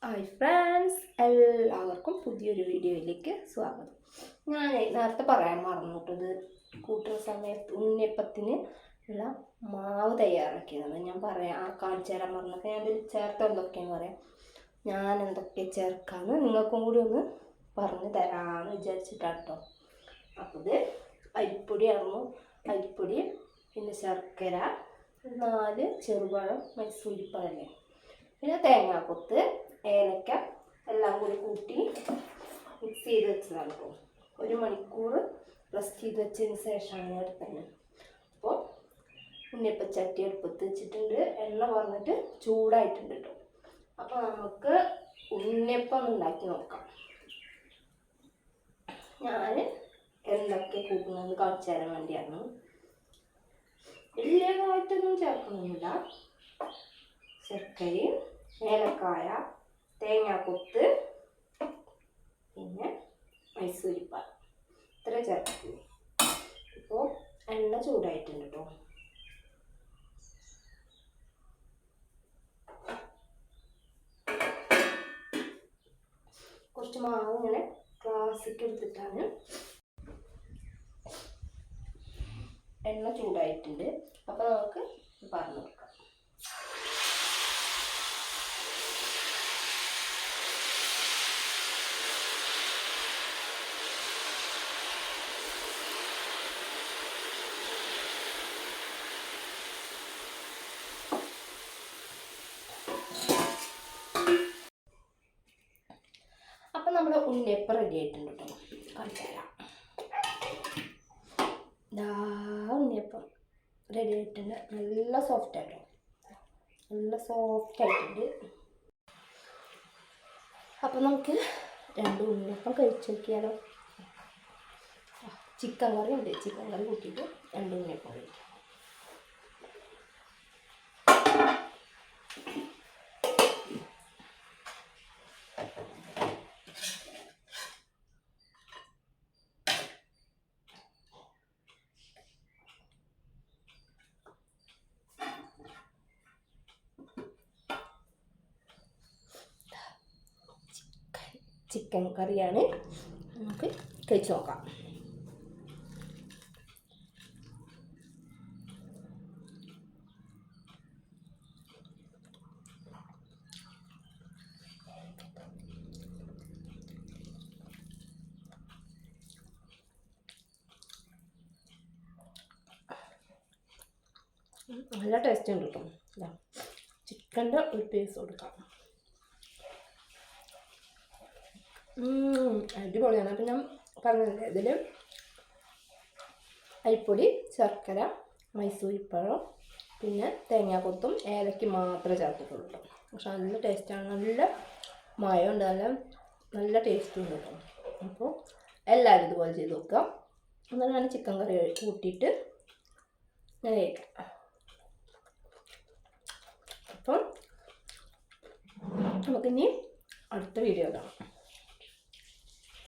Hi friends, എല്ലാവർക്കും പുതിയൊരു വീഡിയോയിലേക്ക് സ്വാഗതം. ഞാൻ നേരത്തെ പറയാൻ മറന്നിട്ടത് കൂട്ടുന്ന സമയത്ത് ഉണ്ണിയപ്പത്തിന് ഉള്ള മാവ് തയ്യാറാക്കിയതാണ്. ഞാൻ കാണിച്ചു തരാൻ പറഞ്ഞപ്പോൾ ഞാൻ ഇതിൽ ചേർത്ത എന്തൊക്കെയാണെന്ന് പറയാം. ഞാൻ എന്തൊക്കെ ചേർക്കാമെന്ന് നിങ്ങൾക്കും കൂടി ഒന്ന് പറഞ്ഞു തരാമെന്ന് വിചാരിച്ചിട്ടാണ് കേട്ടോ. അപ്പോൾ ഇത് അരിപ്പൊടിയായിരുന്നു. അരിപ്പൊടി, പിന്നെ ശർക്കര, 4 ചെറുപഴം, മൈസൂരിപ്പഴല്ലേ, പിന്നെ തേങ്ങാക്കൊത്ത്, ഏലക്ക എല്ലാം കൂടി കൂട്ടി മിക്സ് ചെയ്ത് വെച്ചതാണ് കേട്ടോ. 1 മണിക്കൂർ റെസ്റ്റ് ചെയ്ത് വെച്ചതിന് ശേഷമാണ് ഞാൻ എടുത്തത്. അപ്പോൾ ഉണ്ണിയപ്പച്ചട്ടി അടുപ്പത്ത് വെച്ചിട്ടുണ്ട്. എണ്ണ പറഞ്ഞിട്ട് ചൂടായിട്ടുണ്ട് കേട്ടോ. അപ്പോൾ നമുക്ക് ഉണ്ണിയപ്പം ഉണ്ടാക്കി നോക്കാം. ഞാൻ എന്തൊക്കെ കൂട്ടുന്നത് കാണിച്ചു തരാൻ വേണ്ടിയാണ്. വലിയതായിട്ടൊന്നും ചേർക്കുന്നില്ല. ശർക്കരയും ഏലക്കായ, തേങ്ങാക്കൊത്ത്, പിന്നെ മൈസൂരിപ്പാൽ, ഇത്ര ചേർക്കുന്നു. ഇപ്പോൾ എണ്ണ ചൂടായിട്ടുണ്ട് കേട്ടോ. കുറച്ച് മാവ് ഇങ്ങനെ ഗ്ലാസ്സിക്ക് എടുത്തിട്ടാണ്. എണ്ണ ചൂടായിട്ടുണ്ട്. അപ്പോൾ നമുക്ക് പറഞ്ഞു കൊടുക്കാം. അപ്പം നമ്മൾ ഉണ്ണിയപ്പം റെഡി ആയിട്ടുണ്ട് കേട്ടോ. കാണിച്ചു തരാം. ഉണ്ണിയപ്പം റെഡി ആയിട്ടുണ്ട്. നല്ല സോഫ്റ്റ് ആയിട്ടോ, നല്ല സോഫ്റ്റ് ആയിട്ടുണ്ട്. അപ്പം നമുക്ക് 2 ഉണ്ണിയപ്പം കഴിച്ച് നോക്കിയാലോ. ചിക്കൻ കറി ഉണ്ട്. ചിക്കൻ കറി കൂട്ടിയിട്ട് 2 ഉണ്ണിയപ്പം കഴിക്കാം. ചിക്കൻ കറിയാണ്, നമുക്ക് കഴിച്ച് നോക്കാം. നല്ല ടേസ്റ്റ് ഉണ്ട് കേട്ടോ. ചിക്കൻ്റെ ഒരു പീസ് കൊടുക്കാം. അടിപൊളിയാണ്. അപ്പം ഞാൻ പറഞ്ഞില്ലേ, ഇതിൽ അരിപ്പൊടി, ശർക്കര, മൈസൂരിപ്പഴം, പിന്നെ തേങ്ങാക്കൊത്തും ഏലയ്ക്ക് മാത്രമേ ചേർത്തിട്ടുള്ളൂ കേട്ടോ. പക്ഷെ നല്ല ടേസ്റ്റാണ്. നല്ല മയമുണ്ട്, നല്ല ടേസ്റ്റും ഉണ്ട് കേട്ടോ. അപ്പോൾ എല്ലാവരും ഇതുപോലെ ചെയ്ത് നോക്കുക. എന്നാലും ഞാൻ ചിക്കൻ കറി കൂട്ടിയിട്ട് ഞാൻ കഴിക്കാം. അപ്പം നമുക്കിനി അടുത്ത വീഡിയോ കാണാം.